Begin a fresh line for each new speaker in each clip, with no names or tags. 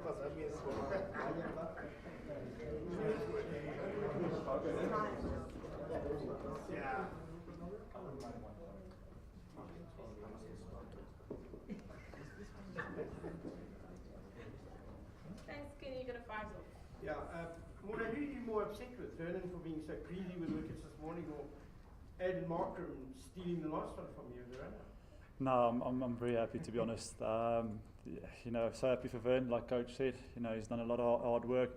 Yeah.
Thanks, Kenny. You got a 5 off.
Yeah. Morne, who are you more upset with? Vernon for being so greedy with wickets this morning, or Aiden Markham stealing the last one from you, the runner?
No, I'm very happy, to be honest. You know, so happy for Vern, like Coach said. You know, he's done a lot of hard work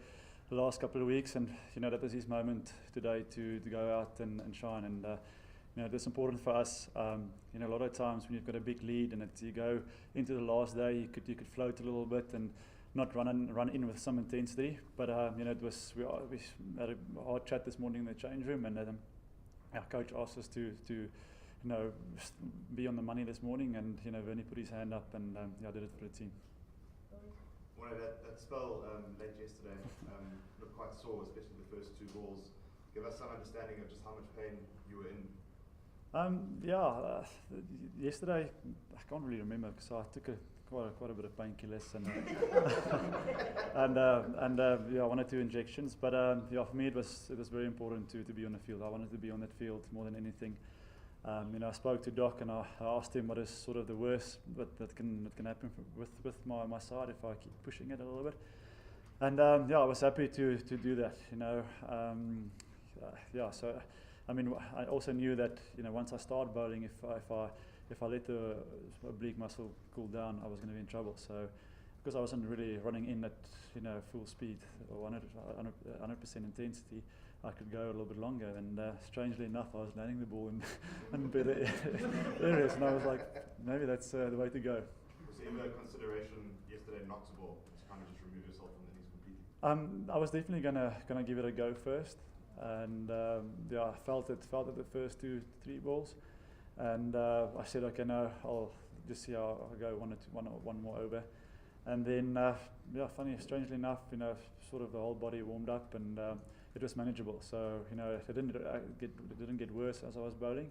the last couple of weeks, and you know that was his moment today to go out and shine. And you know, that's important for us. You know, a lot of times when you've got a big lead and you go into the last day, you could float a little bit and not run in with some intensity. But you know, we had a hard chat this morning in the change room, and our coach asked us to you know, be on the money this morning, and you know, Vernie put his hand up, and yeah, did it for the team.
Well, that spell late yesterday looked quite sore, especially the first 2 balls. Give us some understanding of just how much pain you were in.
Yesterday I can't really remember because I took quite a bit of painkillers and yeah, 1 or 2 injections. But yeah, for me it was very important to be on the field. I wanted to be on that field more than anything. You know, I spoke to Doc and I asked him what is sort of the worst that can happen with my side if I keep pushing it a little bit. And yeah, I was happy to do that. You know, yeah. So I mean, I also knew that you know once I start bowling, if I let the oblique muscle cool down, I was going to be in trouble. So because I wasn't really running in at you know full speed or 100% intensity, I could go a little bit longer, and strangely enough, I was landing the ball in better areas, and I was like, maybe that's the way to go.
Was there ever consideration yesterday not to bowl, to kind of just remove yourself from the innings completely?
I was definitely gonna give it a go first, and yeah, I felt it the first 2-3 balls, and I said, okay, no, I'll just see how I go one more over. And then, yeah, strangely enough, you know, sort of the whole body warmed up, and it was manageable. So, you know, it didn't get worse as I was bowling.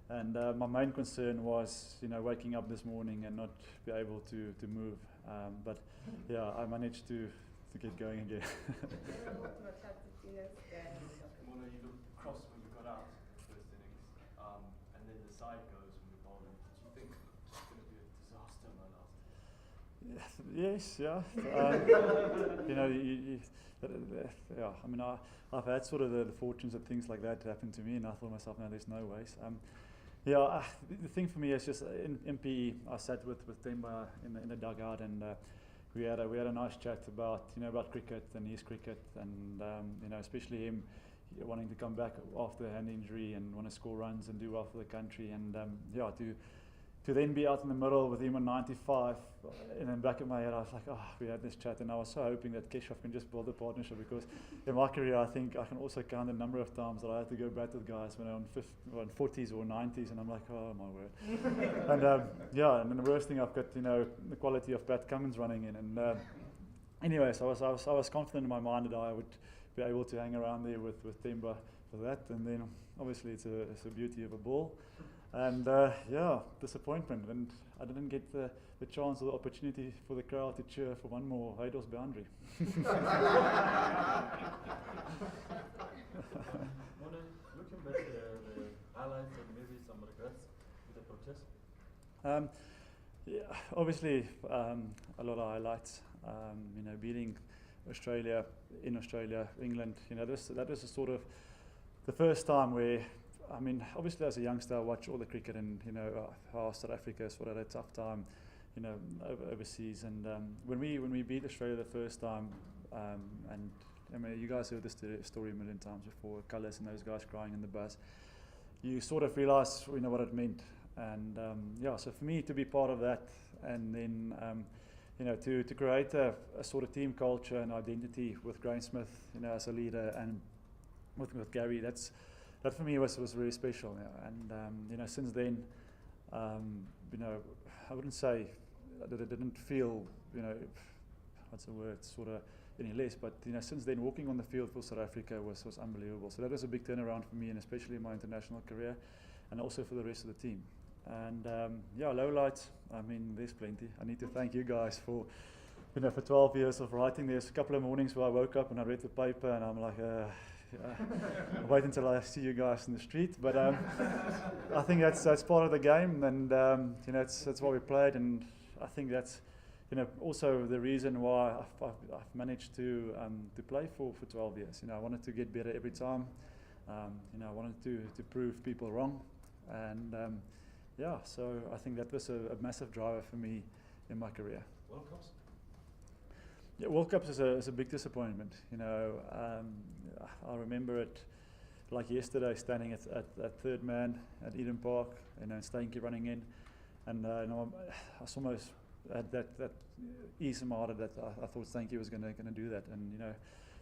And my main concern was, you know, waking up this morning and not be able to move. But yeah, I managed to get going again.
Morne, you looked cross when you got out first innings, and then the side goes when you're bowling. Do you think it's going to be a disaster, my last?
Yes, yeah. You know, yeah. I mean, I've had sort of the fortunes of things like that happen to me, and I thought to myself, no, there's no ways. Yeah, the thing for me is just in PE, I sat with Temba in the dugout, and we had a nice chat about cricket and his cricket, and you know, especially him wanting to come back after a hand injury and want to score runs and do well for the country, and yeah, to then be out in the middle with him on 95, in the back of my head I was like, oh, we had this chat, and I was so hoping that Keshav can just build a partnership, because in my career I think I can also count the number of times that I had to go bat with guys when I'm on 40s or 90s, and I'm like, oh my word. And yeah, and then the worst thing, I've got, you know, the quality of Pat Cummins running in, and anyway, so I was confident in my mind that I would be able to hang around there with Temba for that, and then obviously it's a beauty of a ball. And yeah, disappointment, and I didn't get the chance or the opportunity for the crowd to cheer for one more Heidel's boundary.
Morne, looking back at the highlights and maybe some regrets with the protest?
Yeah, obviously a lot of highlights. You know, beating Australia in Australia, England. You know, that was a sort of the first time where, I mean, obviously as a youngster I watch all the cricket, and you know how South Africa sort of had a tough time, you know, overseas. And when we beat Australia the first time, and I mean, you guys heard this story a million times before, Colours and those guys crying in the bus, you sort of realise, you know, what it meant. And yeah, so for me to be part of that, and then you know, to create a sort of team culture and identity with Graeme Smith, you know, as a leader, and with Gary, that for me was really special. Yeah. And you know, since then, you know, I wouldn't say that it didn't feel, you know, what's the word, sort of any less, but you know, since then, walking on the field for South Africa was unbelievable. So that was a big turnaround for me, and especially in my international career, and also for the rest of the team. And yeah, lowlights, I mean, there's plenty. I need to thank you guys for you know, for 12 years of writing, there's a couple of mornings where I woke up and I read the paper and I'm like, I'll wait until I see you guys in the street. But I think that's part of the game, and you know, that's why we played, and I think that's, you know, also the reason why I've managed to play for 12 years. You know, I wanted to get better every time. You know, I wanted to prove people wrong, and yeah, so I think that was a massive driver for me in my career.
World Cups?
Yeah, World Cups is a big disappointment. You know, I remember it like yesterday, standing at third man at Eden Park, you know, Steenke running in, and you know, I was almost had that ease in my heart that I thought Steenke was going to do that, and you know,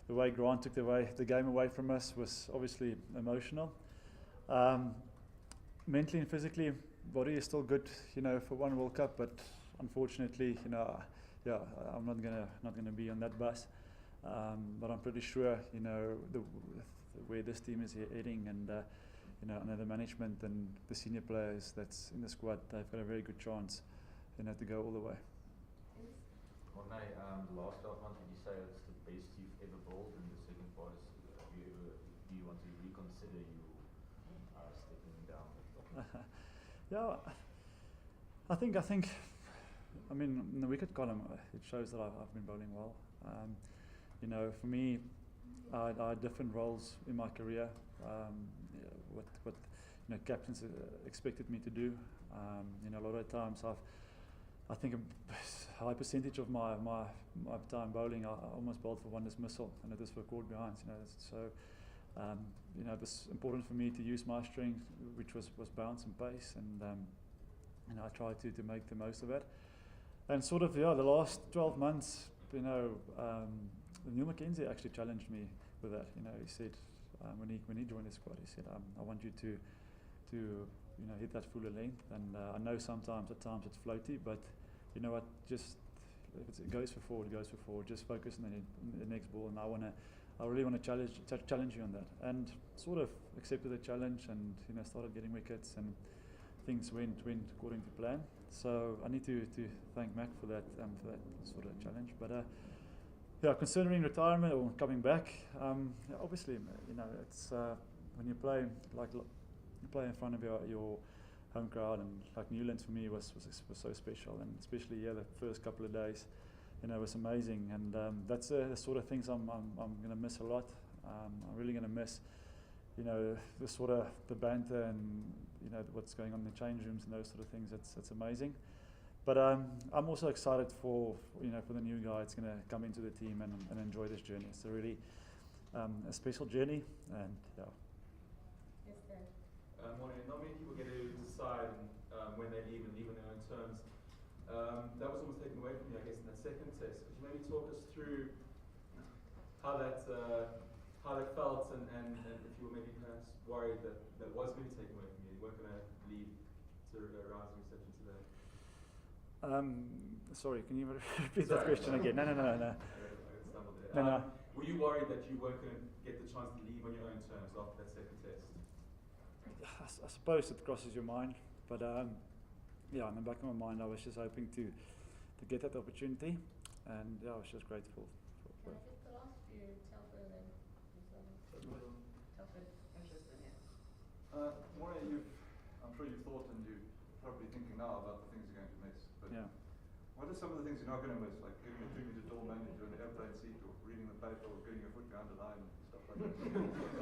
the way Grant took the game away from us was obviously emotional. Mentally and physically, body is still good, you know, for one World Cup, but unfortunately, you know, yeah, I'm not gonna be on that bus. But I'm pretty sure, you know, where this team is heading, and you know, under the management and the senior players that's in the squad, they've got a very good chance, you know, to go all the way.
Morne, the last 12 months, would you say it's the best you've ever bowled? And the second part is, do you want to reconsider you stepping down?
Yeah, I think. I mean, in the wicket column, it shows that I've been bowling well. You know, for me, I had different roles in my career. What you know, captains expected me to do. You know, a lot of times I think a high percentage of my time bowling, I almost bowled for one dismissal, and it was for caught behinds. You know, so you know, it was important for me to use my strength, which was bounce and pace, and you know, I tried to make the most of it. And sort of, yeah, the last 12 months, you know, Neil McKenzie actually challenged me with that. You know, he said when he joined the squad, he said, I want you to you know, hit that fuller length. And I know at times it's floaty, but you know what, just if it goes for forward, it goes for forward. Just focus on the next ball, and I really want to challenge you on that. And sort of accepted the challenge, and you know, started getting wickets, and things went according to plan. So I need to thank Mac for that sort of challenge. But yeah, considering retirement or coming back, yeah, obviously, you know, it's when you play you play in front of your home crowd, and like Newlands for me was so special, and especially the first couple of days, you know, it was amazing, and that's the sort of things I'm going to miss a lot. I'm really going to miss, you know, the sort of the banter and, you know, what's going on in the change rooms and those sort of things. That's amazing. But I'm also excited for the new guy that's going to come into the team and enjoy this journey. It's a really a special journey, and yeah.
Yes, sir.
Morne, not many people get to decide when they leave and leave on their own terms. That was almost taken away from you, I guess, in that second test. Could you maybe talk us through how that felt, and if you were maybe perhaps worried that was going to be taken away from you, you weren't going to leave to rise and reception today?
Sorry, can you repeat that question again? No.
I stumbled there.
No.
Were you worried that you weren't going to get the chance to leave on your own terms after that second test?
I suppose it crosses your mind, but yeah, in the back of my mind, I was just hoping to get that opportunity, and yeah, I was just grateful.
I think the last few, Telford and Telford, interesting, yeah.
Morne, I'm sure you've thought, and you're probably thinking now about the things you're going to miss. But
Yeah.
what are some of the things you're not going to miss, like getting a 2-meter tall manager in the airplane seat, or reading the paper, or getting your foot behind the line, and stuff like that?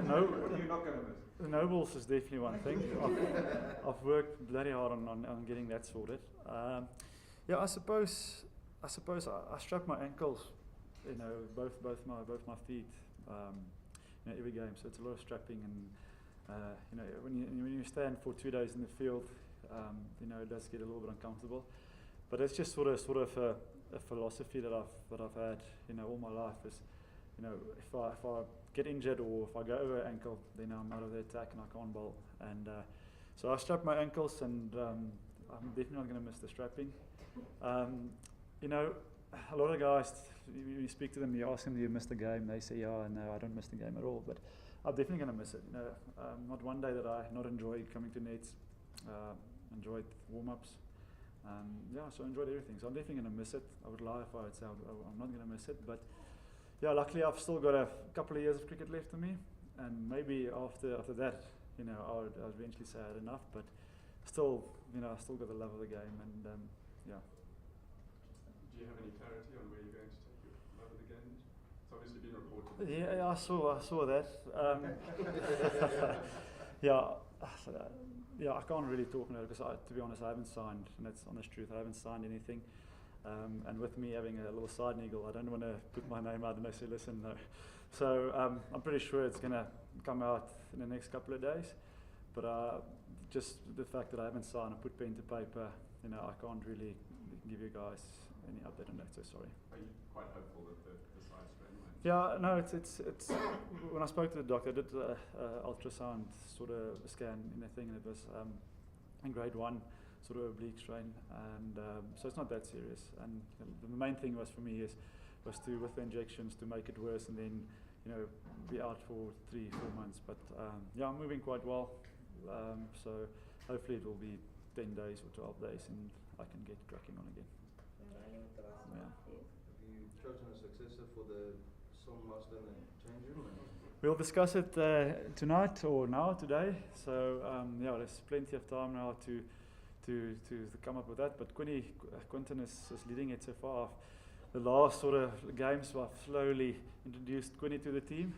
What are you not going to miss?
The Nobles is definitely one thing. I've worked bloody hard on getting that sorted. Yeah, I suppose I strap my ankles, you know, both my feet, you know, every game. So it's a lot of strapping, and you know, when you stand for 2 days in the field, you know, it does get a little bit uncomfortable. But it's just sort of a philosophy that I've had, you know, all my life is, you know, if I get injured or if I go over ankle, then I'm out of the attack and I can't bowl. And so I strap my ankles, and I'm definitely not going to miss the strapping. You know, a lot of guys, you speak to them, you ask them, do you miss the game? They say, yeah, no, I don't miss the game at all. But I'm definitely going to miss it. You know, not one day that I not enjoyed coming to nets, enjoyed warm-ups, So I enjoyed everything. So I'm definitely going to miss it. I would lie if I would say I'm not going to miss it. But yeah, luckily I've still got a couple of years of cricket left to me, and maybe after that, I'd eventually say I had enough. But still, I still got the love of the game, and yeah.
Do you have any clarity on where you're going to take your love of the game? It's obviously been reported.
Yeah, I saw that. Yeah, I can't really talk about it because, to be honest, I haven't signed, and that's honest truth. I haven't signed anything. And with me having a little side niggle, I don't want to put my name out and they say, listen, no. So I'm pretty sure it's going to come out in the next couple of days. But just the fact that I haven't signed and put pen to paper, I can't really give you guys any update on that. So sorry.
Are you quite hopeful that the side's ready?
Yeah, no, it's when I spoke to the doctor, I did ultrasound sort of scan in a thing, and it was in grade 1, sort of oblique strain, and so it's not that serious. And the main thing was for me was to, with the injections, to make it worse, and then be out for 3-4 months. But yeah, I'm moving quite well, so hopefully it will be 10 days or 12 days, and I can get cracking on again. Yeah.
Have you chosen a successor for the song master in the change room?
We'll discuss it tonight or today. So yeah, there's plenty of time now to come up with that. But Quinton is leading it so far. The last sort of games, I've slowly introduced Quinny to the team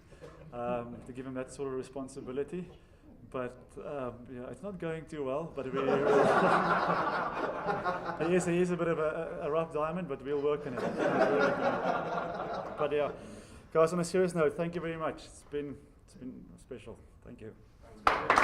to give him that sort of responsibility. But yeah, it's not going too well. But he is a bit of a rough diamond, but we'll work on it. But yeah, guys, on a serious note, thank you very much. It's been special. Thank you.
Thanks.